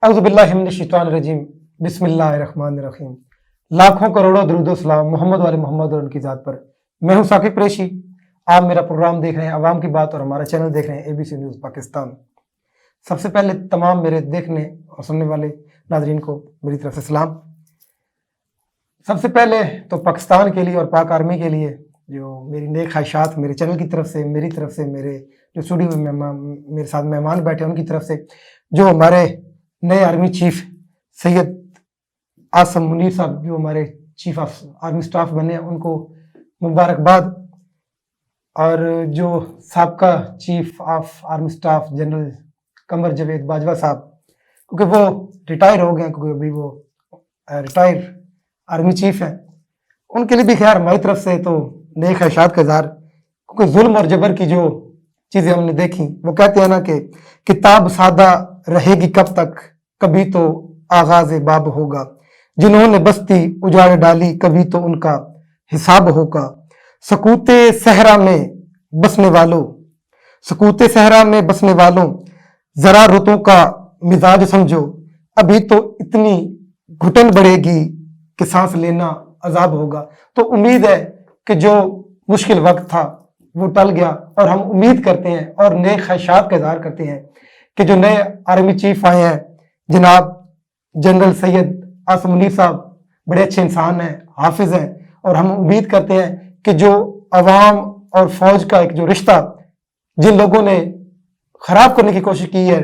अऊज़ु बिल्लाहि मिनश शैतानिर रजीम बिस्मिल्लाहिर्रहमानिर्रहीम। लाखों करोड़ों दरूद व सलाम मोहम्मद वाले मोहम्मद और उनकी ज़ात पर। मैं हूं साकिब कुरैशी। आप मेरा प्रोग्राम देख रहे हैं अवाम की बात और हमारा चैनल देख रहे हैं ABC न्यूज़ पाकिस्तान। सबसे पहले तमाम मेरे देखने और सुनने वाले नाज़रीन को मेरी तरफ से सलाम। सबसे पहले तो पाकिस्तान के लिए और पाक आर्मी के लिए जो मेरी नेक ख्वाहिशात मेरे चैनल की तरफ से, मेरी तरफ से, मेरे जो स्टूडियो में मेरे साथ मेहमान बैठे उनकी तरफ से, जो हमारे नए आर्मी चीफ सैयद आसम मुनीर साहब जो हमारे चीफ ऑफ आर्मी स्टाफ बने हैं उनको मुबारकबाद, और जो साबका chief of army staff general Qamar Javed Bajwa साहब, क्योंकि वो रिटायर हो गए, क्योंकि अभी वो रिटायर आर्मी चीफ हैं, उनके लिए भी खैर हमारी तरफ से तो नए ख्वाहिशात का इज़हार। क्योंकि जुल्म और जबर की जो चीज़ें हमने देखी, वो कहते हैं ना कि किताब सादा रहेगी कब तक, कभी तो आगाज़ बाब होगा, जिन्होंने बस्ती उजाड़ डाली कभी तो उनका हिसाब होगा। सकूते सहरा में बसने वालों, सकूते सहरा में बसने वालों, जरा रुतों का मिजाज समझो, अभी तो इतनी घुटन बढ़ेगी कि सांस लेना अजाब होगा। तो उम्मीद है कि जो मुश्किल वक्त था वो टल गया, और हम उम्मीद करते हैं और नए ख्वाहिशात का इज़हार करते हैं कि जो नए आर्मी चीफ आए हैं जनाब जनरल सैयद आसम मुनीर साहब बड़े अच्छे इंसान हैं, हाफिज हैं, और हम उम्मीद करते हैं कि जो अवाम और फौज का एक जो रिश्ता जिन लोगों ने खराब करने की कोशिश की है,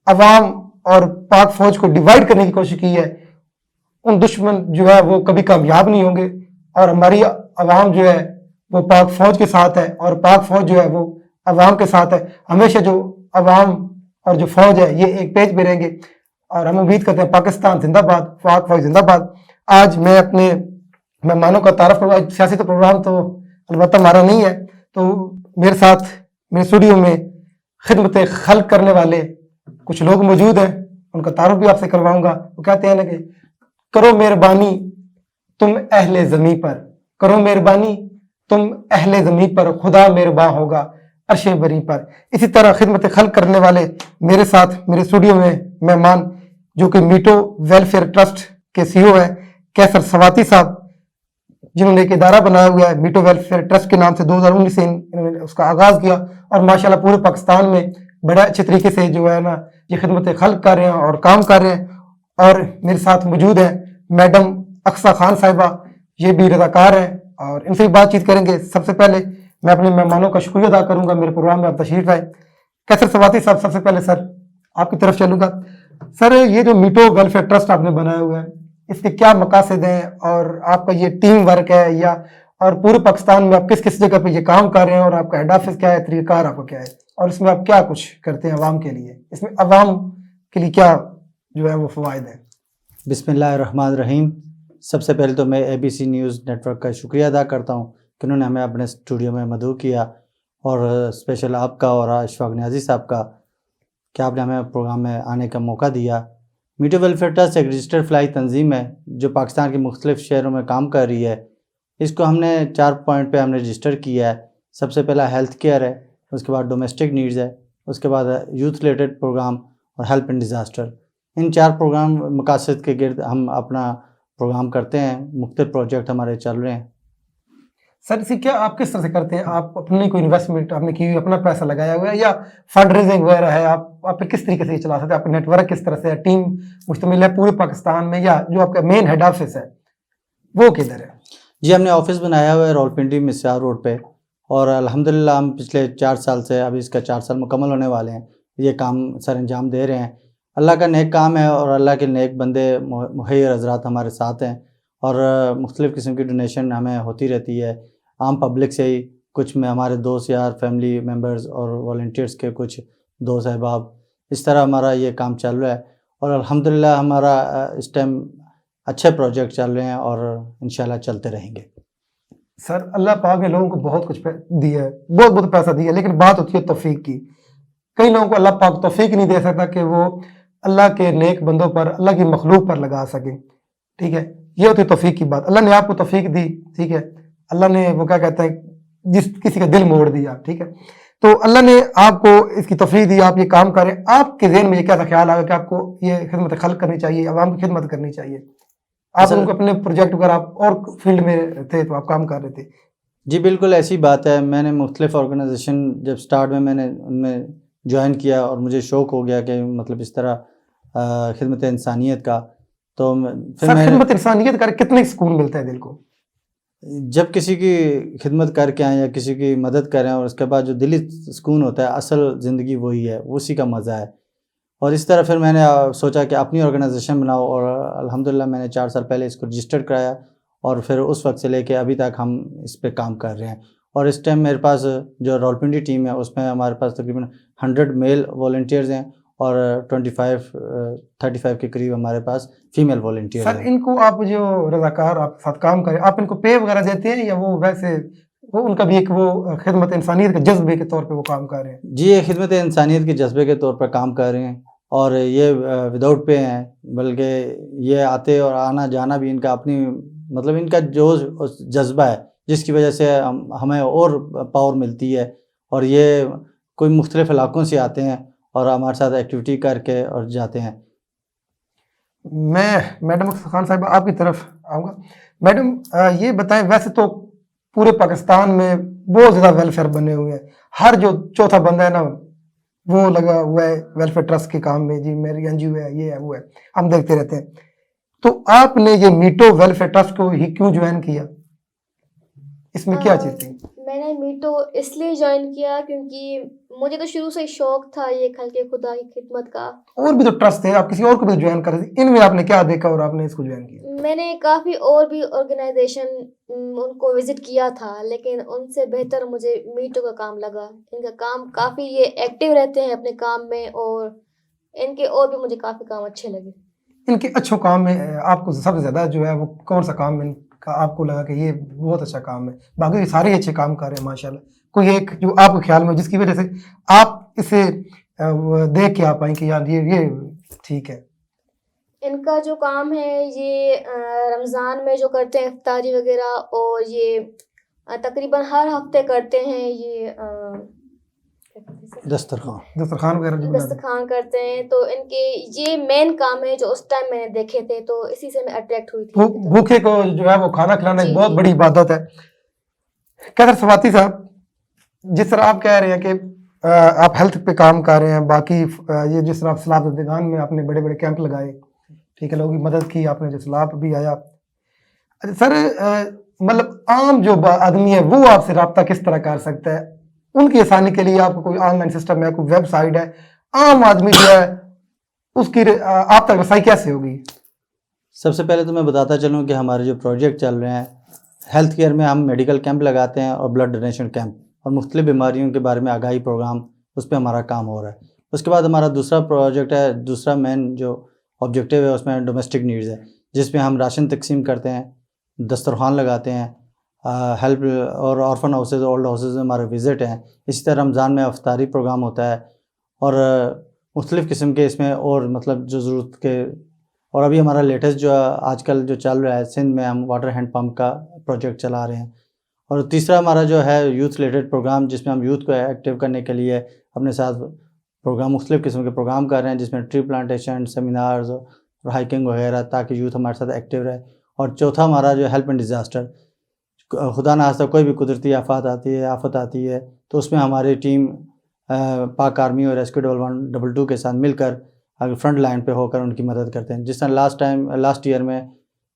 अवाम और पाक फौज को डिवाइड करने की कोशिश की है, उन दुश्मन जो है वो कभी कामयाब नहीं होंगे। और हमारी अवाम जो है वो पाक फौज के साथ है, और पाक फौज जो है वो अवाम के साथ है। हमेशा जो अवाम और जो फौज है ये एक पेज पे रहेंगे, और हम उम्मीद करते हैं पाकिस्तान जिंदाबाद, पाक फौज जिंदाबाद। आज मैं अपने मेहमानों का तारफ करूँगा। सियासी तो प्रोग्राम तो अलबत्ता हमारा नहीं है, तो मेरे साथ मेरे स्टूडियो में खिदमत खल्क करने वाले कुछ लोग मौजूद हैं, उनका तारुफ भी आपसे करवाऊंगा। वो कहते हैं ना कि करो मेहरबानी तुम अहले ज़मी पर, करो मेहरबानी तुम अहले ज़मी पर, खुदा मेहरबान होगा अर्शे बरी पर। इसी तरह खिदमत खल्क करने वाले मेरे साथ मेरे स्टूडियो में मेहमान जो कि मीटो वेलफेयर ट्रस्ट के CEO हैं कैसर सवाती साहब, जिन्होंने एक इदारा बनाया हुआ है मीटो वेलफेयर ट्रस्ट के नाम से। 2019 से इन्होंने उसका आगाज़ किया, और माशाल्लाह पूरे पाकिस्तान में बड़े अच्छे तरीके से जो है ना ये खिदमत खल्क कर रहे हैं और काम कर रहे हैं। और मेरे साथ मौजूद हैं मैडम अक्सा खान साहिबा, ये भी रज़ाकार हैं, और इनसे भी बातचीत करेंगे। सबसे पहले मैं अपने मेहमानों का शुक्रिया अदा करूंगा, मेरे प्रोग्राम में आप तशरीफ आए। कैसर सवाती साहब, सबसे पहले सर आपकी तरफ चलूंगा। सर, ये जो मीटो वेलफेयर ट्रस्ट आपने बनाया हुआ है, इसके क्या मकासद हैं, और आपका ये टीम वर्क है या और पूरे पाकिस्तान में आप किस किस जगह पे ये काम कर रहे हैं, और आपका हेड ऑफिस क्या है, तरीक़ाकार आपका क्या है, और इसमें आप क्या कुछ करते हैं अवाम के लिए, इसमें अवाम के लिए क्या जो है वो फ़वाइद हैं? बिस्मिल्लाहिर्रहमानिर्रहीम। सबसे पहले तो मैं ABC न्यूज़ नेटवर्क का शुक्रिया अदा करता हूँ कि उन्होंने हमें अपने स्टूडियो में मदऊ किया, और स्पेशल आपका और अशफाक नियाज़ी साहब का कि आपने हमें प्रोग्राम में आने का मौका दिया। मीटो वेलफेयर ट्रस्ट एक रजिस्टर्ड फलाई तंजीम है जो पाकिस्तान के मुख्तलिफ शहरों में काम कर रही है। इसको हमने 4 पॉइंट पे हमने रजिस्टर किया है। सबसे पहला हेल्थ केयर है, उसके बाद डोमेस्टिक नीड्स है, उसके बाद यूथ रिलेटेड प्रोग्राम और हेल्प इन डिज़ास्टर। इन 4 प्रोग्राम मकासद के गिर्द हम अपना प्रोग्राम करते हैं। मुख्तलिफ प्रोजेक्ट हमारे चल रहे हैं। सर, इसे क्या आप किस तरह से करते हैं? आप अपनी कोई इन्वेस्टमेंट आपने की हुई, अपना पैसा लगाया हुआ है, या फंड रेजिंग वगैरह है? आप किस तरीके से ये चला सकते हैं? आपका नेटवर्क किस तरह से है? टीम मुश्तमिल है पूरे पाकिस्तान में, या जो आपका मेन हेड ऑफिस है वो किधर है? जी, हमने ऑफिस बनाया हुआ है रावलपिंडी मिस्यार रोड पे, और अल्हम्दुलिल्लाह हम पिछले 4 साल से, अभी इसका 4 साल मुकम्मल होने वाले हैं, ये काम सर अंजाम दे रहे हैं। अल्लाह का नेक काम है, और अल्लाह के नेक बंदे मुहैयर हज़रात हमारे साथ हैं, और मुख्तलिफ़ किस्म की डोनेशन हमें होती रहती है आम पब्लिक से ही। कुछ में हमारे दोस्त यार, फैमिली मेम्बर्स और वॉलंटियर्स के कुछ दोस्त अहबाब, इस तरह हमारा ये काम चल रहा है। और अल्हम्दुलिल्लाह हमारा इस टाइम अच्छे प्रोजेक्ट चल रहे हैं, और इंशाल्लाह चलते रहेंगे। सर, अल्लाह पाक ने लोगों को बहुत कुछ दिया है, बहुत बहुत पैसा दिया है, लेकिन बात होती है तौफीक की। कई लोगों को अल्लाह पाक तौफीक नहीं दे सकता कि वो अल्लाह के नेक बंदों पर, अल्लाह की मखलूक पर लगा सके। ठीक है, ये होती है तौफीक की बात। अल्लाह ने आपको तौफीक दी, ठीक है, अल्लाह ने वो क्या कहते हैं जिस किसी का दिल मोड़ दिया, ठीक है। تو اللہ نے آپ کو اس کی توفیق دی, آپ یہ کام کریں. آپ کے ذہن میں یہ کیسا خیال آ گیا کہ آپ کو یہ خدمت خلق کرنی چاہیے, عوام کی خدمت کرنی چاہیے؟ آپ ان کو اپنے پروجیکٹ اگر آپ اور فیلڈ میں تھے تو آپ کام کر رہے تھے. جی بالکل ایسی بات ہے. میں نے مختلف آرگنائزیشن جب سٹارٹ میں نے ان میں جوائن کیا اور مجھے شوق ہو گیا کہ مطلب اس طرح خدمت انسانیت کا, تو پھر سر خدمت انسانیت کر کتنے سکون ملتا ہے دل کو؟ جب کسی کی خدمت کر کے آئیں یا کسی کی مدد کریں اور اس کے بعد جو دلی سکون ہوتا ہے, اصل زندگی وہی ہے, اسی کا مزہ ہے. اور اس طرح پھر میں نے سوچا کہ اپنی آرگنائزیشن بناؤ, اور الحمدللہ میں نے 4 سال پہلے اس کو رجسٹر کرایا, اور پھر اس وقت سے لے کے ابھی تک ہم اس پہ کام کر رہے ہیں. اور اس ٹائم میرے پاس جو راولپنڈی ٹیم ہے اس میں ہمارے پاس تقریباً 100 میل والنٹیئرز ہیں اور 35 کے قریب ہمارے پاس فیمیل والنٹیئرز سر ہیں. ان کو آپ جو رضاکار آپ ساتھ کام کریں, آپ ان کو پے وغیرہ دیتے ہیں یا وہ ویسے وہ ان کا بھی ایک وہ خدمت انسانیت کے جذبے کے طور پہ وہ کام کر رہے ہیں؟ جی یہ خدمت انسانیت کے جذبے کے طور پر کام کر رہے ہیں, اور یہ وداؤٹ پے ہیں, بلکہ یہ آتے اور آنا جانا بھی ان کا اپنی مطلب ان کا جو جذبہ ہے جس کی وجہ سے ہمیں اور پاور ملتی ہے. اور یہ کوئی مختلف علاقوں سے آتے ہیں اور ہمارے ساتھ ایکٹیویٹی کر کے اور جاتے ہیں. میں میڈم خان صاحب آپ کی طرف آؤں گا. میڈم یہ بتائیں, ویسے تو پورے پاکستان میں بہت زیادہ ویلفیئر بنے ہوئے ہیں, ہر جو چوتھا بندہ ہے نا وہ لگا ہوا ہے ویلفیئر ٹرسٹ کے کام میں, جی میری این جی او ہے, یہ ہے وہ ہے, ہم دیکھتے رہتے ہیں. تو آپ نے یہ میٹو ویلفیئر ٹرسٹ کو ہی کیوں جوائن کیا؟ اس میں کیا چیز تھی؟ میں نے میٹو اس لیے جوائن کیا کیونکہ مجھے تو شروع سے ہی شوق تھا یہ خلق خدا کی خدمت کا. اور بھی تو ٹرسٹ تھے, آپ کسی اور کو بھی جوائن کر رہے تھے, ان میں آپ نے کیا دیکھا اور آپ نے اس کو جوائن کیا؟ میں نے کافی اور بھی آرگنائزیشن ان کو وزٹ کیا تھا, لیکن ان سے بہتر مجھے میٹو کا کام لگا. ان کا کام کافی یہ ایکٹیو رہتے ہیں اپنے کام میں, اور ان کے اور بھی مجھے کافی کام اچھے لگے. ان کے اچھوں کام میں آپ کو سب سے زیادہ جو ہے وہ کون سا کام ان کا آپ کو لگا کہ یہ بہت اچھا کام ہے؟ باقی سارے اچھے کام کر رہے ہیں ماشاءاللہ, کوئی ایک جو آپ کے خیال میں جس کی وجہ سے آپ اسے دیکھ کے آپ آئیں کہ یار یہ ٹھیک ہے؟ ان کا جو کام ہے یہ رمضان میں جو کرتے ہیں افطاری وغیرہ, اور یہ تقریباً ہر ہفتے کرتے ہیں یہ دسترخوان وغیرہ جو بناتے ہیں. دسترخوان کرتے ہیں. تو ان کے یہ مین کام ہے جو اس ٹائم میں نے دیکھے تھے, تو اسی سے میں اٹریکٹ ہوئی تھی. بھوکے کو جو ہے وہ کھانا کھلانا ایک جی بہت بڑی عبادت ہے. کیسر سواتی صاحب, جس طرح آپ کہہ رہے ہیں کہ آپ ہیلتھ پہ کام کر رہے ہیں, باقی یہ جس طرح آپ سیلاب زدگان میں آپ نے بڑے بڑے کیمپ لگائے, ٹھیک ہے, لوگوں کی مدد کی آپ نے, جو سیلاب بھی آیا. سر مطلب عام جو آدمی ہے وہ آپ سے رابطہ کس طرح کر سکتا ہے؟ ان کی آسانی کے لیے آپ کو کوئی آن لائن سسٹم ہے, کوئی ویب سائٹ ہے؟ عام آدمی جو ہے اس کی آپ تک رسائی کیسے ہوگی؟ سب سے پہلے تو میں بتاتا چلوں کہ ہمارے جو پروجیکٹ چل رہے ہیں ہیلتھ کیئر میں, ہم میڈیکل کیمپ لگاتے ہیں اور بلڈ ڈونیشن کیمپ, اور مختلف بیماریوں کے بارے میں آگاہی پروگرام, اس پہ ہمارا کام ہو رہا ہے. اس کے بعد ہمارا دوسرا پروجیکٹ ہے, دوسرا مین جو آبجیکٹیو ہے اس میں ڈومیسٹک نیڈز ہے, جس میں ہم راشن تقسیم کرتے ہیں, دسترخوان لگاتے ہیں, ہیلپ اور آرفن ہاؤسز, اولڈ ہاؤسز میں ہمارے وزٹ ہیں. اسی طرح رمضان میں افطاری پروگرام ہوتا ہے, اور مختلف قسم کے اس میں اور مطلب جو ضرورت کے. اور ابھی ہمارا لیٹسٹ جو آج کل جو چل رہا ہے سندھ میں, ہم واٹر ہینڈ پمپ کا پروجیکٹ چلا رہے ہیں. اور تیسرا ہمارا جو ہے یوتھ ریلیٹڈ پروگرام, جس میں ہم یوتھ کو ایکٹیو کرنے کے لیے اپنے ساتھ پروگرام, مختلف قسم کے پروگرام کر رہے ہیں, جس میں ٹری پلانٹیشن, سیمینارز اور ہائکنگ وغیرہ, تاکہ یوتھ ہمارے ساتھ ایکٹیو رہے. اور چوتھا ہمارا جو ہیلپ اینڈ ڈیزاسٹر, خدا نخواستہ کوئی بھی قدرتی آفت آتی ہے تو اس میں ہماری ٹیم پاک آرمی اور ریسکیو 112 کے ساتھ مل کر اگر فرنٹ لائن پہ ہو کر ان کی مدد کرتے ہیں. جس طرح لاسٹ ایئر میں,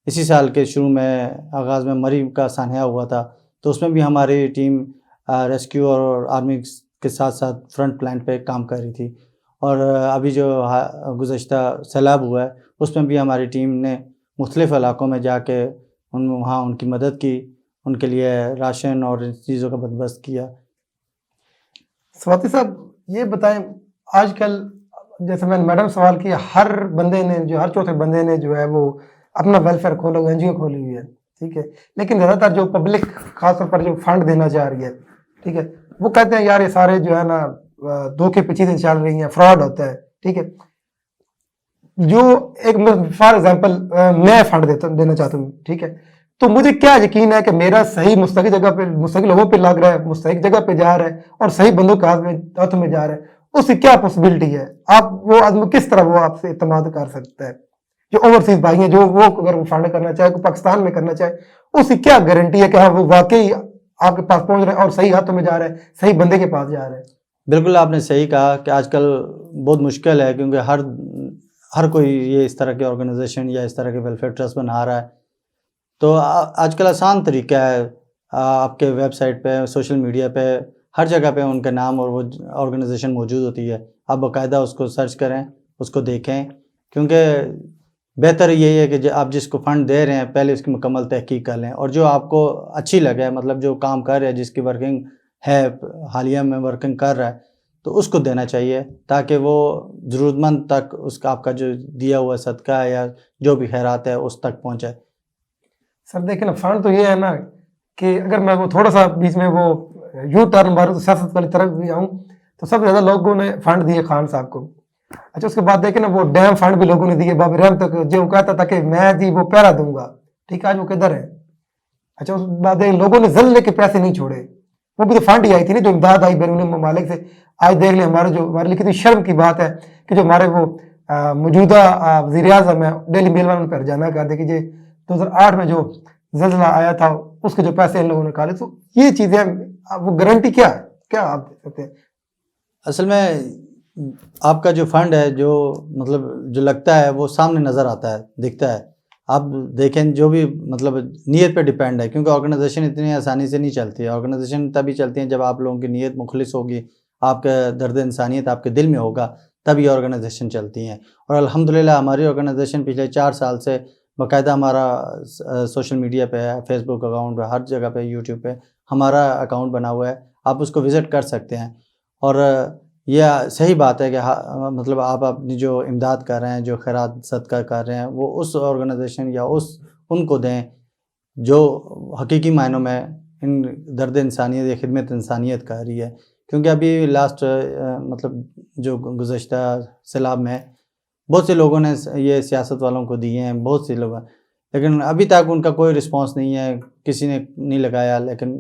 اسی سال کے شروع میں آغاز میں مریم کا سانحہ ہوا تھا, تو اس میں بھی ہماری ٹیم ریسکیو اور آرمی کے ساتھ ساتھ فرنٹ لائن پہ کام کر رہی تھی. اور ابھی جو گزشتہ سیلاب ہوا ہے اس میں بھی ہماری ٹیم نے مختلف علاقوں میں جا کے وہاں ان کی مدد کی, ان کے لیے راشن اور چیزوں کا بندوبست کیا. سواتی صاحب یہ بتائیں, آج کل جیسے میں نے میڈم سوال کیا, ہر بندے نے جو ہر چوتھے بندے نے جو ہے وہ اپنا ویلفیئر کھولا, این جی او کھولی ہوئی ہے, ٹھیک ہے, لیکن زیادہ تر جو پبلک خاص طور پر جو فنڈ دینا چاہ رہی ہے, ٹھیک ہے, وہ کہتے ہیں یار یہ سارے جو ہے نا دھوکے پہ چیزیں چل رہی ہیں, فراڈ ہوتا ہے, ٹھیک ہے. جو ایک فار ایگزامپل میں فنڈ دینا چاہتا ہوں, ٹھیک ہے, तो मुझे क्या यकीन है कि मेरा सही मुस्तकिल जगह पे, मुस्तकिल लोगों पे लग रहा है, मुस्तकिल जगह पे जा रहा है और सही बंदों के हाथ में जा रहा है, उसकी क्या पॉसिबिलिटी है? आप वो आदमी किस तरह वो आपसे इत्मीनान कर सकता है? जो ओवरसीज भाई हैं, जो वो अगर वो फंड करना चाहे, कोई पाकिस्तान में करना चाहे, उसकी क्या गारंटी है कि हाँ वो वाकई आपके पास पहुंच रहा है और सही हाथों में जा रहा है, सही बंदे के पास जा रहा है? बिल्कुल आपने सही कहा कि आजकल बहुत मुश्किल है, क्योंकि हर कोई ये इस तरह के ऑर्गेनाइजेशन या इस तरह के वेलफेयर ट्रस्ट बना रहा है। तो आजकल आसान तरीका है, आपके वेबसाइट पे, सोशल मीडिया पे, हर जगह पे उनका नाम और वो ऑर्गेनाइजेशन मौजूद होती है। आप बाकायदा उसको सर्च करें, उसको देखें, क्योंकि बेहतर यही है कि आप जिसको फ़ंड दे रहे हैं पहले उसकी मुकम्मल तहकीक कर लें, और जो आपको अच्छी लगे, मतलब जो काम कर रहा है, जिसकी वर्किंग है, हालिया में वर्किंग कर रहा है, तो उसको देना चाहिए, ताकि वो ज़रूरतमंद तक उसका आपका जो दिया हुआ सदका है या जो भी खैरात है उस तक पहुँचे। सर देखिए ना, फंड तो ये है ना कि अगर मैं वो थोड़ा सा बीच में वो यू टर्न मारूं तो सियासत वाली तरफ भी आऊँ, तो सबसे ज़्यादा लोगों ने फंड दिए खान साहब को। अच्छा, उसके बाद देखे ना वो डैम फंड भी लोगों ने दिए, बाबा रहम तक जो कहता था कि मैं जी वो पहरा दूंगा, ठीक है, आज वो किधर है? अच्छा, उस बाद लोगों ने जल्ले के पैसे नहीं छोड़े, वो भी तो फंड ही आई थी ना, जो इमदाद आई बैरून ममालिक से। आज देख लें हमारे लिए कितनी शर्म की बात है कि जो हमारे वो मौजूदा वज़ीर आज़म है, डेली मेल वालों पर जाना कर दे कि ये 2008 में जो जल्जला आया था उसके जो पैसे इन लोगों ने निकाले। तो ये चीज़ें वो गारंटी क्या है, क्या आप दे सकते हैं? असल में आपका जो फंड है, जो मतलब जो लगता है वो सामने नज़र आता है, दिखता है। आप देखें, जो भी मतलब नीयत पे डिपेंड है, क्योंकि ऑर्गेनाइजेशन इतनी आसानी से नहीं चलती है। ऑर्गेनाइजेशन तभी चलती है जब आप लोगों की नीयत मुखलिस होगी, आपका दर्द इंसानियत आपके दिल में होगा, तब ये ऑर्गेनाइजेशन चलती हैं। और अल्हम्दुलिल्लाह हमारी ऑर्गेनाइजेशन पिछले 4 साल से बाकायदा हमारा सोशल मीडिया पे है, फेसबुक अकाउंट है, हर जगह पे, यूट्यूब पे हमारा अकाउंट बना हुआ है, आप उसको विज़िट कर सकते हैं। और यह सही बात है कि मतलब आप अपनी जो इमदाद कर रहे हैं, जो खैरात सदका कर रहे हैं, वो उस ऑर्गेनाइजेशन या उनको दें जो हकीकी मायनों में इन दर्द इंसानियत या खिदमत इंसानियत कर रही है। क्योंकि अभी लास्ट मतलब जो गुज़श्ता सैलाब में बहुत से लोगों ने ये सियासत वालों को दिए हैं, बहुत से लोग, लेकिन अभी तक उनका कोई रिस्पांस नहीं है, किसी ने नहीं लगाया। लेकिन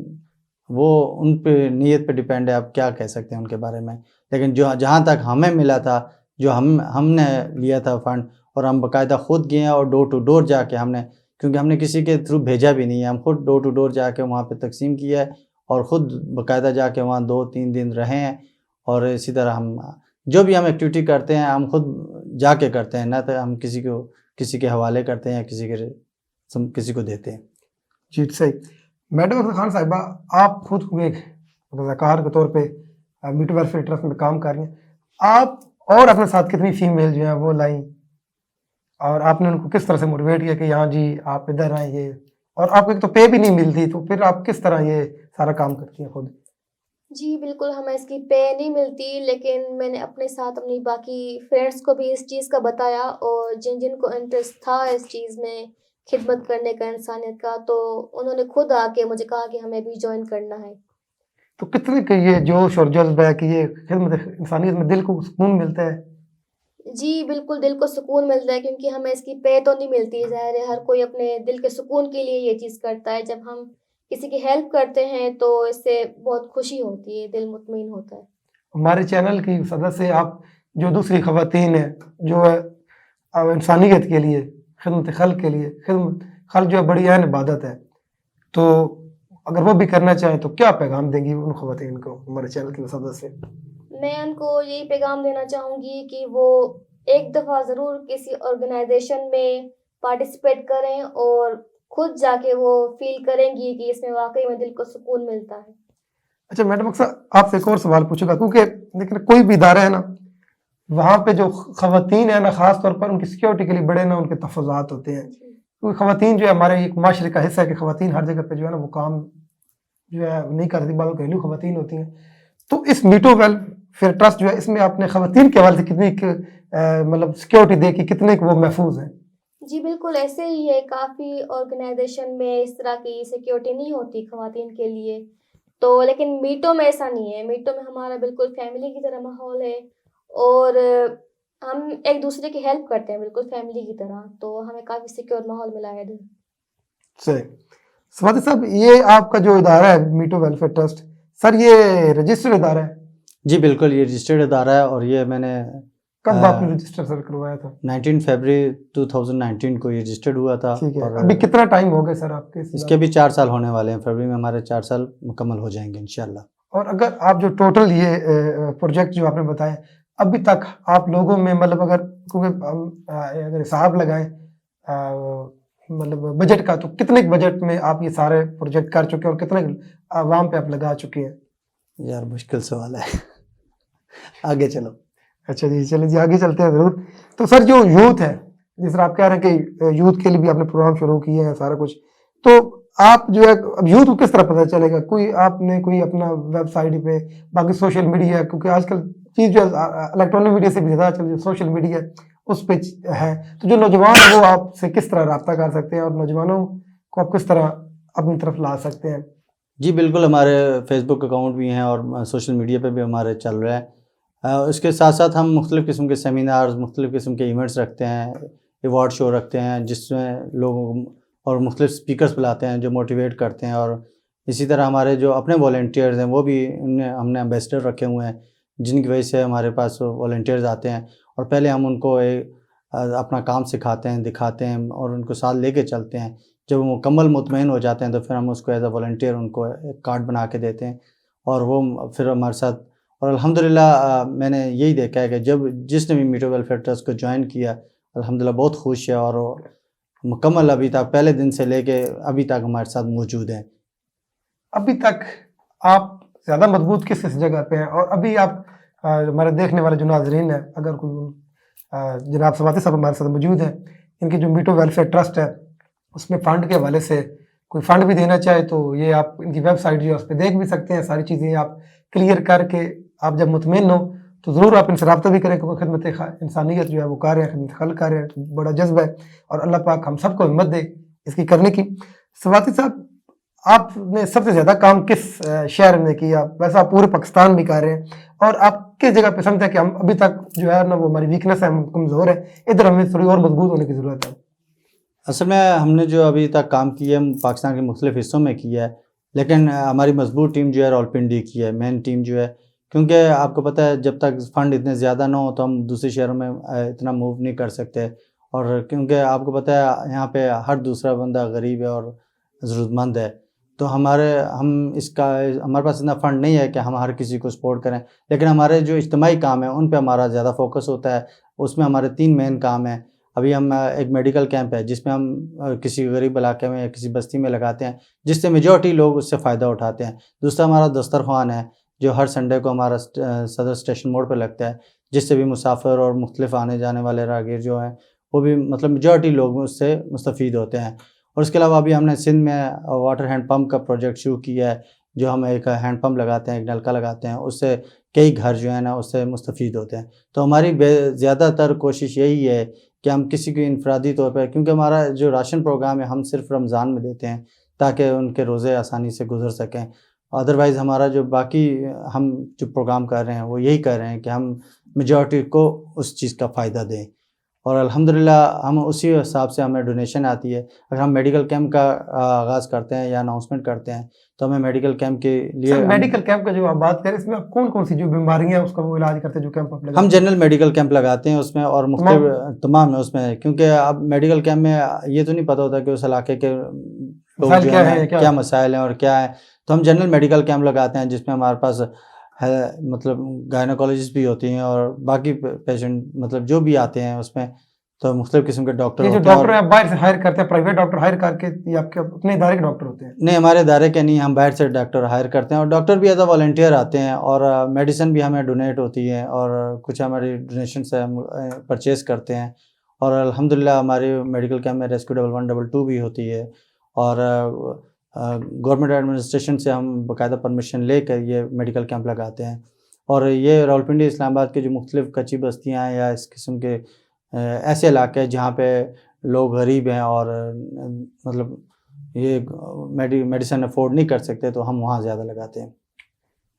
वो उन पे नीयत पे डिपेंड है, आप क्या कह सकते हैं उनके बारे में। लेकिन जो जहाँ तक हमें मिला था, जो हमने लिया था फ़ंड, और हम बाकायदा ख़ुद गए हैं और डोर टू डोर जाके हमने, क्योंकि हमने किसी के थ्रू भेजा भी नहीं है, हम खुद डोर टू डोर जाके वहाँ पे तकसीम किया है, और ख़ुद बाकायदा जाके वहाँ 2-3 दिन रहे हैं। और इसी तरह हम जो भी हम एक्टिविटी करते हैं, हम खुद जाके करते हैं, ना तो हम किसी के हवाले करते हैं, किसी को देते हैं। जी सही। मैडम खान साहिबा, आप खुद को एक रज़ाकार के तौर पे मीट वेलफेयर ट्रस्ट में काम कर रही हैं, आप और अपने साथ कितनी फीमेल जो हैं वो लाई, और आपने उनको किस तरह से मोटिवेट किया कि यहाँ जी आप इधर आए ये, और आपको एक तो पे भी नहीं मिलती, तो फिर आप किस तरह ये सारा काम करती हैं खुद? जी बिल्कुल, हमें इसकी पे नहीं मिलती, लेकिन मैंने अपने साथ अपनी बाकी फ्रेंड्स को भी इस चीज़ का बताया, और जिनको इंटरेस्ट था इस चीज़ में खिदमत करने का, इंसानियत का, तो उन्होंने खुद आके मुझे कहा कि हमें भी ज्वाइन करना है। तो कितने का ये जोश और जज्बा है कि ये खिदमत इंसानियत में दिल को सुकून मिलता है? जी बिल्कुल, दिल को सुकून मिलता है, क्योंकि हमें इसकी पे तो नहीं मिलती, ज़ाहिर है हर कोई अपने दिल के सुकून के लिए ये चीज़ करता है। जब हम किसी की हेल्प करते हैं तो इससे बहुत खुशी होती है, दिल मुतमईन होता है। हमारे चैनल की सदस्य आप जो दूसरी खवातीन हैं, जो इंसानियत के लिए, खिदमत खल्क के लिए, खिदमत खल्क जो है बड़ी अहम इबादत है, तो अगर वो भी करना चाहें तो क्या पैगाम देंगी उन खवातीन को, हमारे चैनल के सदस्य? मैं उनको यही पैगाम देना चाहूँगी कि वो एक दफ़ा ज़रूर किसी ऑर्गेनाइजेशन में पार्टिसिपेट करें, और खुद जाके वो फील करेंगी कि इसमें वाकई में दिल को सुकून मिलता है। अच्छा मैडम, अक्सर आपसे एक और सवाल पूछूंगा, क्योंकि लेकिन कोई भी इदारा है ना, वहाँ पे जो खवातीन है ना, ख़ास तौर पर उनकी सिक्योरिटी के लिए बड़े ना उनके तहफ़्फ़ुज़ात होते हैं, क्योंकि खवातीन जो है हमारे एक माशरे का हिस्सा है कि खवातीन हर जगह पे जो है ना वो काम जो है नहीं करती, बाद घरेलू खवातीन होती हैं। तो इस मीटू वेलफेयर ट्रस्ट जो है, इसमें आपने खवातीन के हवाले से कितनी मतलब सिक्योरिटी देखी, कितने वो महफूज है? जी बिल्कुल, ऐसे ही है, काफ़ी ऑर्गेनाइजेशन में इस तरह की सिक्योरिटी नहीं होती ख़वातीन के लिए। तो लेकिन मीटो में ऐसा नहीं है, मीटो में हमारा बिल्कुल फैमिली की तरह माहौल है, और हम एक दूसरे की हेल्प करते हैं बिल्कुल फैमिली की तरह, तो हमें काफ़ी सिक्योर माहौल मिला है इधर। صحیح. स्वाति साहब, ये आपका जो इदारा है मीटो वेलफेयर ट्रस्ट, सर ये रजिस्टर्ड इदारा है? जी बिल्कुल, ये रजिस्टर्ड इदारा है और ये मैंने कब आपने रजिस्टर सर करवाया था? 19 फरवरी 2019 को ये रजिस्टर्ड हुआ था. ठीक है. और अभी कितना टाइम हो गया सर आपके इसके भी 4 साल होने वाले हैं. फरवरी में हमारे 4 साल मुकम्मल हो जाएंगे इंशाल्लाह. और अगर आप जो टोटल ये प्रोजेक्ट जो आपने बताया अभी तक आप लोगों में, मतलब अगर क्योंकि अगर हिसाब लगाएं मतलब बजट का, तो कितने बजट में आप ये सारे प्रोजेक्ट कर चुके हैं और कितने आवाम पे आप लगा चुके हैं? यार मुश्किल सवाल है. आगे चलो. अच्छा जी, चलिए जी आगे चलते हैं ज़रूर. तो सर जो यूथ है, जिस तरह आप कह रहे हैं कि यूथ के लिए भी आपने प्रोग्राम शुरू किए हैं सारा कुछ, तो आप जो है अब यूथ को किस तरह पता चलेगा? कोई आपने कोई अपना वेबसाइट पे, बाकी सोशल मीडिया, क्योंकि आजकल चीज़ जो इलेक्ट्रॉनिक मीडिया से भी ज़्यादा चल, जो सोशल मीडिया उस पे है, तो जो नौजवान है वो आपसे किस तरह रब्ता कर सकते हैं और नौजवानों को आप किस तरह अपनी तरफ ला सकते हैं? जी बिल्कुल, हमारे फेसबुक अकाउंट भी हैं और सोशल मीडिया पे भी हमारे चल रहे हैं. इसके साथ साथ हम मुख्तलिफ़ किस्म के सेमिनार्स, मुख्तलिफ़ किस्म के इवेंट्स रखते हैं, अवार्ड शो रखते हैं जिसमें लोगों और मुख्तलिफ़ स्पीकर्स बुलाते हैं जो मोटिवेट करते हैं. और इसी तरह हमारे जो अपने वॉलंटियर्स हैं वो भी हमने एम्बेसडर रखे हुए हैं जिनकी वजह से हमारे पास वॉलंटियर्स आते हैं और पहले हम उनको अपना काम सिखाते हैं, दिखाते हैं और उनको साथ लेके चलते हैं. जब वो मुकम्मल मुतमईन हो जाते हैं तो फिर हम उसको एज अ वॉलंटियर उनको एक कार्ड बना के देते हैं और वो फिर हमारे साथ. और अल्हम्दुलिल्लाह मैंने यही देखा है कि जब जिसने भी मीटो वेलफेयर ट्रस्ट को ज्वाइन किया अल्हम्दुलिल्लाह बहुत खुश है और मुकम्मल अभी तक पहले दिन से लेके अभी तक हमारे साथ मौजूद हैं. अभी तक आप ज़्यादा मजबूत किस जगह पे हैं? और अभी आप हमारे देखने वाले जो नाजरीन हैं, अगर कोई जनाब स्वाति साहब हमारे साथ मौजूद हैं, इनकी जो मीटो वेलफेयर ट्रस्ट है उसमें फ़ंड के हवाले से कोई फ़ंड भी देना चाहे तो ये आप इनकी वेबसाइट जो है उस पर देख भी सकते हैं. सारी चीज़ें आप क्लियर करके आप जब मुतमईन हो तो ज़रूर आप इनसे रब्ता भी करें, क्योंकि खिदमत इंसानियत जो है वो कर रहे हैं, खिदमत खल्क कर रहे हैं. बड़ा जज्बा है और अल्लाह पाक हम सबको हिम्मत दे इसकी करने की. स्वाति साहब, आपने सबसे ज़्यादा काम किस शहर में किया? वैसे आप पूरे पाकिस्तान में कर रहे हैं और आप किस जगह पे समझते हैं कि हम अभी तक जो है ना वो हमारी वीकनेस है, हम कमज़ोर है, इधर हमें थोड़ी और मजबूत होने की ज़रूरत है? असल में हमने जो अभी तक काम किया है पाकिस्तान के मुख्तलिफ़ हिस्सों में किया है, लेकिन हमारी मजबूत टीम जो है रावलपिंडी की है, मेन टीम जो है, क्योंकि आपको पता है जब तक फ़ंड इतने ज़्यादा ना हो तो हम दूसरे शहरों में इतना मूव नहीं कर सकते. और क्योंकि आपको पता है यहाँ पे हर दूसरा बंदा गरीब है और ज़रूरतमंद है, तो हमारे पास इतना फ़ंड नहीं है कि हम हर किसी को सपोर्ट करें. लेकिन हमारे जो इज्तिमाई काम है उन पे हमारा ज़्यादा फोकस होता है. उसमें हमारे 3 मेन काम हैं. अभी हम एक मेडिकल कैंप है जिसमें हम किसी गरीब इलाके में या किसी बस्ती में लगाते हैं जिससे मेजॉरिटी लोग उससे फ़ायदा उठाते हैं. दूसरा हमारा दस्तरखान है जो हर संडे को हमारा सदर स्टेशन मोड़ पर लगता है, जिससे भी मुसाफिर और मुख्तलिफ आने जाने वाले राहगीर जो हैं वो भी मतलब मेजॉरिटी लोग उससे मुस्तफ़ीद होते हैं. और उसके अलावा अभी हमने सिंध में वाटर हैंड पम्प का प्रोजेक्ट शुरू किया है, जो हम एक हैंड पम्प लगाते हैं, एक नलका लगाते हैं, उससे कई घर जो है ना उससे मुस्तफ़ीद होते हैं. तो हमारी ज़्यादातर कोशिश यही है कि हम किसी को इनफरादी तौर पर, क्योंकि हमारा जो राशन प्रोग्राम है हम सिर्फ रमज़ान में देते हैं ताकि उनके रोज़े आसानी से गुजर सकें. अदरवाइज़ हमारा जो बाकी हम जो प्रोग्राम कर रहे हैं वो यही कर रहे हैं कि हम मेजॉरिटी को उस चीज़ का फ़ायदा दें. और अल्हम्दुलिल्लाह हम उसी हिसाब से हमें डोनेशन आती है. अगर हम मेडिकल कैंप का आगाज़ करते हैं या अनाउंसमेंट करते हैं तो हमें मेडिकल कैंप के लिए मेडिकल कैंप का जो आप बात करें इसमें आप कौन कौन सी जो बीमारियां हैं उसका वो इलाज करते हैं जो कैंप आप लगाते हैं? हम जनरल मेडिकल कैंप लगाते हैं उसमें और मुख्तलिफ तमाम है उसमें, क्योंकि अब मेडिकल कैंप में ये तो नहीं पता होता कि उस इलाके के लोग जो है क्या मसाइल हैं और क्या है. तो हम जनरल मेडिकल कैंप लगाते हैं जिसमें हमारे पास है मतलब गायनोकोलॉजिस्ट भी होती हैं और बाकी पेशेंट मतलब जो भी आते हैं उसमें तो मुख्तलिफ किस्म के डॉक्टर होते हैं. जो डॉक्टर आप बाहर से हायर करते हैं, प्राइवेट डॉक्टर हायर करके या आपके अपने इदारे के डॉक्टर होते हैं? नहीं, हमारे इदारे के नहीं, हम बाहर से डॉक्टर हायर करते हैं और डॉक्टर भी एज अ वॉलंटियर आते हैं और मेडिसिन भी हमें डोनेट होती है और कुछ हमारी डोनेशन से हम परचेज़ करते हैं. और अल्हम्दुलिल्लाह हमारे मेडिकल कैंप में रेस्क्यू 1122 भी होती है और गवर्नमेंट एडमिनिस्ट्रेशन से हम बाकायदा परमिशन लेकर ये मेडिकल कैंप लगाते हैं. और ये रावलपिंडी इस्लामाबाद के जो मुख्तलिफ कच्ची बस्तियाँ हैं या इस किस्म के ऐसे इलाके हैं जहाँ पे लोग गरीब हैं और मतलब ये मेडिसिन अफोर्ड नहीं कर सकते, तो हम वहाँ ज़्यादा लगाते हैं.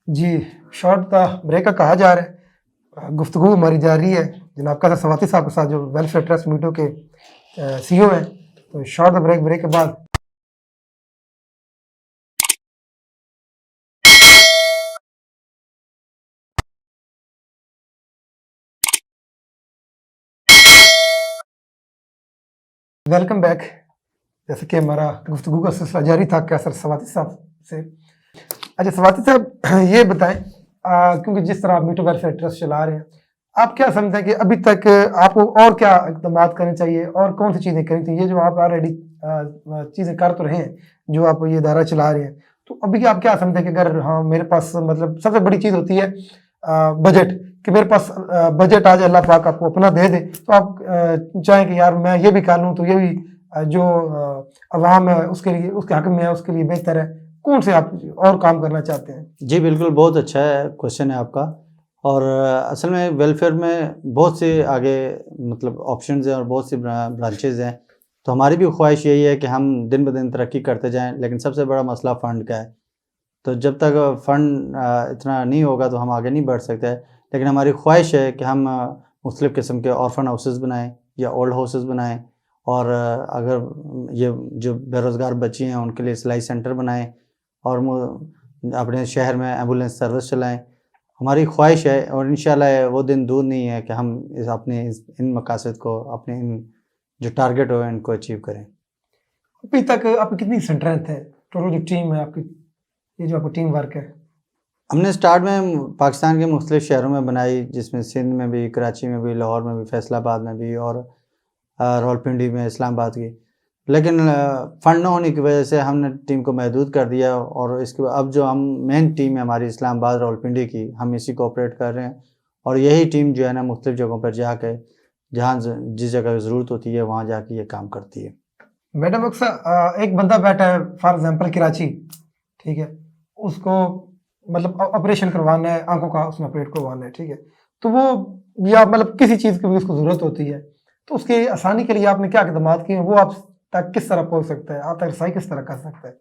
जी, शॉर्ट द ब्रेक का कहा जा रहा है, गुफ्तगू हमारी जारी है जनाब का स्वाति साहब के साथ जो वेलफेयर ट्रस्ट मीटो के CEO हैं. तो शॉर्ट द ब्रेक के बाद वेलकम बैक। जैसे कि हमारा गुफ्तगू का सिलसिला जारी था कैसर स्वाति साहब से। अच्छा स्वाति साहब ये बताएं, क्योंकि जिस तरह आप मीटू वेलफेयर ट्रस्ट चला रहे हैं, आप क्या समझते हैं कि अभी तक आपको और क्या इक़दाम करने चाहिए और कौन सी चीज़ें करनी चाहिए? जो आप ऑलरेडी चीज़ें कर तो रहे हैं, जो आप ये इदारा चला रहे हैं, तो अभी आप क्या समझते हैं कि अगर हाँ मेरे पास मतलब सबसे बड़ी चीज़ होती है बजट, कि मेरे पास बजट आज अल्लाह पाक आपको अपना दे दे, तो आप चाहें कि यार मैं ये भी कर लूँ तो ये भी जो अवाम है उसके लिए, उसके हक में है, उसके लिए बेहतर है, कौन से आप और काम करना चाहते हैं? जी बिल्कुल, बहुत अच्छा है क्वेश्चन है आपका। और असल में वेलफेयर में बहुत से आगे मतलब ऑप्शंस हैं और बहुत सी ब्रांचेज़ हैं। तो हमारी भी ख्वाहिश यही है कि हम दिन ब दिन तरक्की करते जाएं, लेकिन सबसे बड़ा मसला फ़ंड का है। तो जब तक फ़ंड इतना नहीं होगा तो हम आगे नहीं बढ़ सकते। लेकिन हमारी ख्वाहिश है कि हम मुख्तलिफ़ किस्म के ऑर्फन हाउसेस बनाएं या ओल्ड हाउसेस बनाएं, और अगर ये जो बेरोज़गार बच्चे हैं उनके लिए सिलाई सेंटर बनाएं, और अपने शहर में एम्बुलेंस सर्विस चलाएं। हमारी ख्वाहिश है और इंशाल्लाह वो दिन दूर नहीं है कि हम इन मकासद को, अपने इन जो टारगेट हो इनको अचीव करें। अभी तक आपकी कितनी स्ट्रेंथ है, टोटल जो टीम है आपकी, ये जो आपका टीम वर्क है? हमने स्टार्ट में पाकिस्तान के मुख्तलिफ़ शहरों में बनाई, जिसमें सिंध में भी, कराची में भी, लाहौर में भी, फैसलाबाद में भी, और रावलपिंडी में, इस्लामाबाद की। लेकिन फ़ंड न होने की वजह से हमने टीम को महदूद कर दिया, और इसके बाद अब जो हम मेन टीम है हमारी इस्लामाबाद रावलपिंडी की, हम इसी को ऑपरेट कर रहे हैं। और यही टीम जो है ना मुख्तलिफ़ जगहों पर जाकर, जहाँ जिस जगह की ज़रूरत होती है वहाँ जाके ये काम करती है। मैडम अक्सर एक बंदा बैठा है फॉर एग्जांपल कराची, ठीक है, उसको मतलब ऑपरेशन करवाना है, आंखों का उसमें ऑपरेट करवाना है, ठीक है, तो वो या मतलब किसी चीज़ की भी उसको ज़रूरत होती है, तो उसकी आसानी के लिए आपने क्या इक़दाम किए हैं? वो आप तक किस तरह पहुँच सकता है, आप तक रसाई किस तरह कर सकता है?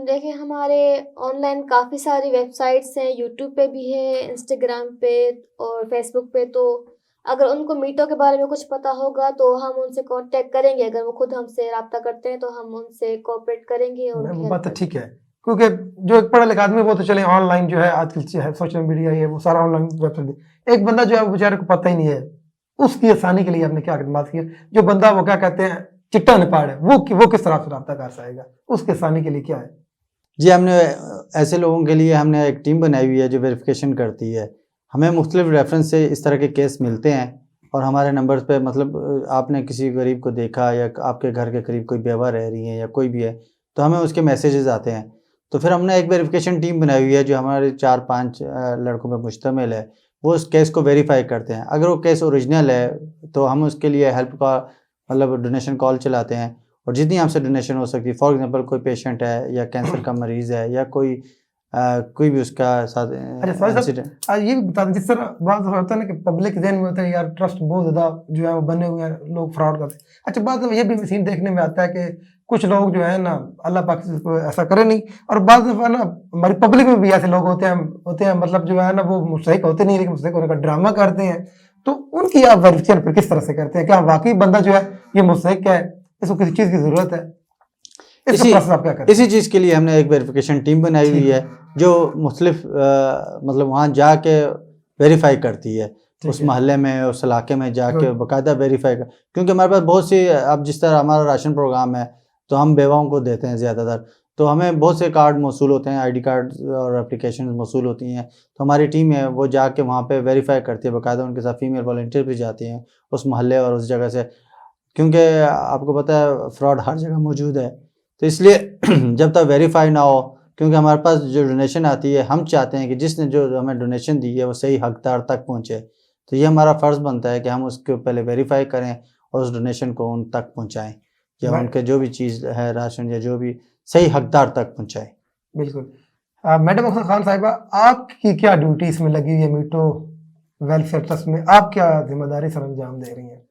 देखिए हमारे ऑनलाइन काफ़ी सारी वेबसाइट्स हैं, यूट्यूब पे भी है, इंस्टाग्राम पे और फेसबुक पे। तो अगर उनको मीटो के बारे में कुछ पता होगा तो हम उनसे कांटेक्ट करेंगे। अगर वो खुद हमसे रब्ता करते हैं तो हम उनसे कोऑपरेट करेंगे और वो उनकी बात तो हेल्प ठीक है, क्योंकि जो एक पढ़ा लिखा आदमी वो तो चले ऑनलाइन जो है आजकल जो है सोशल मीडिया ये वो सारा ऑनलाइन वेबसाइट, एक बंदा जो है वो बेचारे को पता ही नहीं है, उसकी आसानी के लिए आपने क्या इक़दाम किए? जो बंदा वो क्या कहते हैं चिट्टा निपाड़ है, वो किस तरह से रब्ता कर सकेगा, उसकी आसानी के लिए क्या है? जी, हमने ऐसे लोगों के लिए हमने एक टीम बनाई हुई है जो वेरिफिकेशन करती है। हमें मुख्तलिफ़ रेफरेंस से इस तरह के केस मिलते हैं, और हमारे नंबर्स पे मतलब आपने किसी गरीब को देखा या आपके घर के करीब कोई बेवा रह रही है या कोई भी है, तो हमें उसके मैसेजेस आते हैं। तो फिर हमने एक वेरिफिकेशन टीम बनाई हुई है जो हमारे 4-5 लड़कों पर मुश्तमिल है। वो उस केस को वेरीफाई करते हैं। अगर वो केस ओरिजिनल है तो हम उसके लिए हेल्प का मतलब डोनेशन कॉल चलाते हैं, और जितनी हमसे डोनेशन हो सकती है। फॉर एग्जांपल कोई पेशेंट है या कैंसर का मरीज़ है या कोई भी उसका साथ इंसिडेंट। ये भी बता दें, जिस तरह बात होता है ना कि पब्लिक जहन में होता है यार ट्रस्ट बहुत ज़्यादा जो है वो बने हुए हैं, लोग फ्रॉड करते हैं। अच्छा बात ये भी सीन देखने में आता है कि कुछ लोग जो है ना अल्लाह पाक से कोई ऐसा करे नहीं, और बाद में ना हमारी पब्लिक में भी ऐसे लोग होते हैं मतलब जो है ना वो मुस्तहिक होते नहीं लेकिन मुस्तहिक होने का ड्रामा करते हैं। तो उनकी आप वेरिफिकेशन फिर किस तरह से करते हैं? क्या वाकई बंदा जो है ये मुस्तहिक है, इसको किसी चीज़ की ज़रूरत है? इसी चीज़ के लिए हमने एक वेरिफिकेशन टीम बनाई हुई है जो मुख्तलिफ मतलब वहाँ जाके वेरीफाई करती है, उस महल्ले में उस इलाके में जाके बाकायदा वेरीफाई कर। क्योंकि हमारे पास बहुत सी, अब जिस तरह हमारा राशन प्रोग्राम है तो हम बेवाओं को देते हैं ज़्यादातर, तो हमें बहुत से कार्ड मौसूल होते हैं, आईडी कार्ड और एप्लीकेशन मौसूल होती हैं। तो हमारी टीम है वो जाके वहाँ पे वेरीफाई करती है, बाकायदा उनके साथ फीमेल वॉलंटियर भी जाती हैं उस महल्ले और उस जगह से, क्योंकि आपको पता है फ्रॉड हर जगह मौजूद है। तो इसलिए जब तक वेरीफाई ना हो, क्योंकि हमारे पास जो डोनेशन आती है हम चाहते हैं कि जिसने जो हमें डोनेशन दी है वो सही हकदार तक पहुँचे। तो ये हमारा फ़र्ज़ बनता है कि हम उसको पहले वेरीफाई करें और उस डोनेशन को उन तक पहुँचाएँ, या उनके जो भी चीज़ है राशन या जो भी सही हकदार तक पहुँचाएँ। बिल्कुल। मैडम अख्तर खान साहिबा, आपकी क्या ड्यूटी इसमें लगी हुई है मीटो वेलफेयर ट्रस्ट में, आप क्या जिम्मेदारी सर अंजाम दे रही हैं?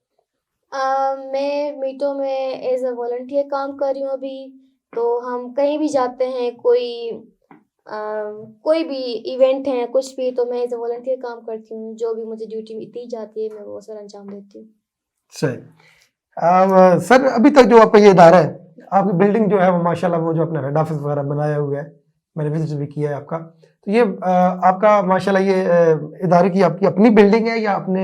मैं मीटो में एज अ वॉलंटियर काम कर रही हूँ अभी। तो हम कहीं भी जाते हैं, कोई भी इवेंट है कुछ भी, तो मैं एज अ वॉलंटियर काम करती हूँ। जो भी मुझे ड्यूटी दी जाती है मैं वो सर अंजाम देती हूँ। सही। सर अभी तक जो आपका ये इदारा है, आपकी बिल्डिंग जो है वो माशाल्लाह वो जो अपना हेड ऑफिस वगैरह बनाया हुआ है, मैंने विजिट भी किया है आपका। तो ये आपका माशाल्लाह ये इदारे की आपकी अपनी बिल्डिंग है या अपने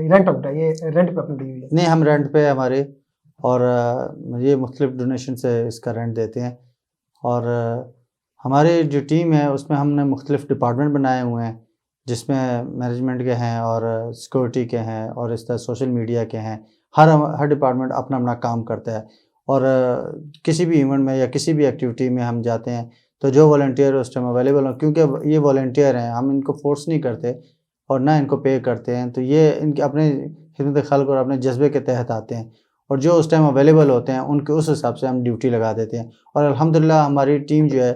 रेंट आउट है, ये रेंट पे अपनी ली हुई है? नहीं, हम रेंट पे है हमारे, और ये मुख्तलिफ डोनेशन से इसका रेंट देते हैं। और हमारी जो टीम है उसमें हमने मुख्तलिफ डिपार्टमेंट बनाए हुए हैं, जिसमें मैनेजमेंट के हैं और सिक्योरिटी के हैं और इस तरह सोशल मीडिया के हैं। हर डिपार्टमेंट अपना अपना काम करता है। और किसी भी इवेंट में या किसी भी एक्टिविटी में हम जाते हैं तो जो वॉलंटियर उस टाइम अवेलेबल हो, क्योंकि ये वॉलंटियर हैं, हम इनको फोर्स नहीं करते और ना इनको पे करते हैं, तो ये इनके अपने खिदमत खल्क और अपने जज्बे के तहत आते हैं, और जो उस टाइम अवेलेबल होते हैं उनके उस हिसाब से हम ड्यूटी लगा देते हैं। और अल्हम्दुलिल्लाह हमारी टीम जो है,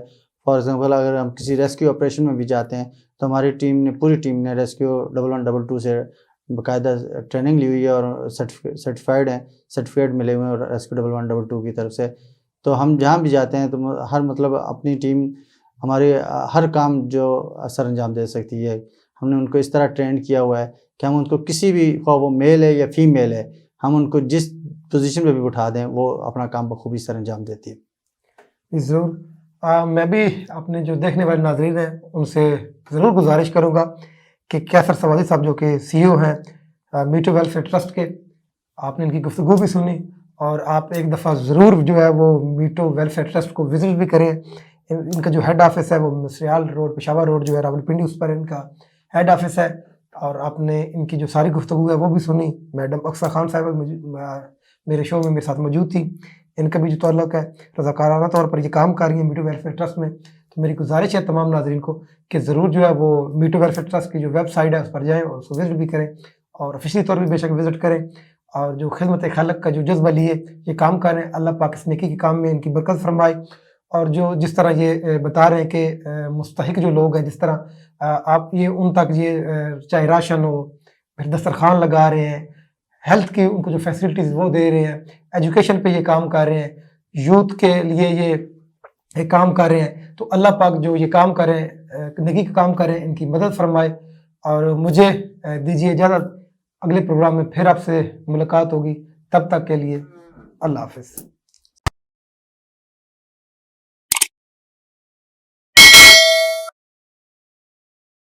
फॉर एग्ज़ाम्पल अगर हम किसी रेस्क्यू ऑपरेशन में भी जाते हैं तो हमारी पूरी टीम ने रेस्क्यू 1112 से बाकायदा ट्रेनिंग ली हुई है और सर्टिफाइड हैं, सर्टिफिकेट मिले हुए हैं और रेस्क्यू 1112 की तरफ से। तो हम जहाँ भी जाते हैं तो हर मतलब अपनी टीम हमारे हर काम जो सर अंजाम दे सकती है, हमने उनको इस तरह ट्रेंड किया हुआ है कि हम उनको किसी भी, वो मेल है या फीमेल है, हम उनको जिस पोजीशन पे भी उठा दें वो अपना काम बखूबी सर अंजाम देती है। ज़रूर। मैं भी अपने जो देखने वाले नाज़रीन हैं उनसे ज़रूर गुजारिश करूँगा कि कैसर सवादी साहब जो कि CEO हैं मीटू वेलफेयर ट्रस्ट के, आपने इनकी गुफ्तगू भी सुनी और आप एक दफ़ा ज़रूर जो है वो मीटू वेलफेयर ट्रस्ट को विज़िट भी करें। इनका जो हेड ऑफिस है वो मिसरियाल रोड, पेशावर रोड जो है रावलपिंडी, उस पर इनका हेड ऑफिस है। और आपने इनकी जो सारी गुफ्तगू है वो भी सुनी। मैडम अक्सर खान साहब मेरे शो में मेरे साथ मौजूद थी, इनका भी जो ताल्लुक़ है रज़ाकाराना तौर पर ये काम कर रही है मीटू वेलफेयर ट्रस्ट में। तो मेरी गुजारिश है तमाम नाज़रीन को कि ज़रूर जो है वो मीटू वेलफेयर ट्रस्ट की जो वेबसाइट है उस पर जाएँ और उसको विज़िट भी करें और ऑफिशियली तौर पर बेशक विज़िट करें। और जो खिदमत खल्क का जो जज्बा लिए ये काम कर रहे हैं, अल्लाह पाक इस नेकी के काम में इनकी बरकत फरमाए। और जो जिस तरह ये बता रहे हैं कि मुस्तहिक जो लोग हैं, जिस तरह आप ये उन तक ये चाहे राशन हो, फिर दस्तरखान लगा रहे हैं, हेल्थ की उनको जो फैसिलिटीज़ वो दे रहे हैं, एजुकेशन पे ये काम कर रहे हैं, यूथ के लिए ये काम कर रहे हैं। तो अल्लाह पाक जो ये काम कर रहे हैं, नेकी का काम कर रहे हैं, इनकी मदद फरमाए। और मुझे दीजिए इजाज़त, अगले प्रोग्राम में फिर आपसे मुलाकात होगी, तब तक के लिए अल्लाह हाफ़िज़।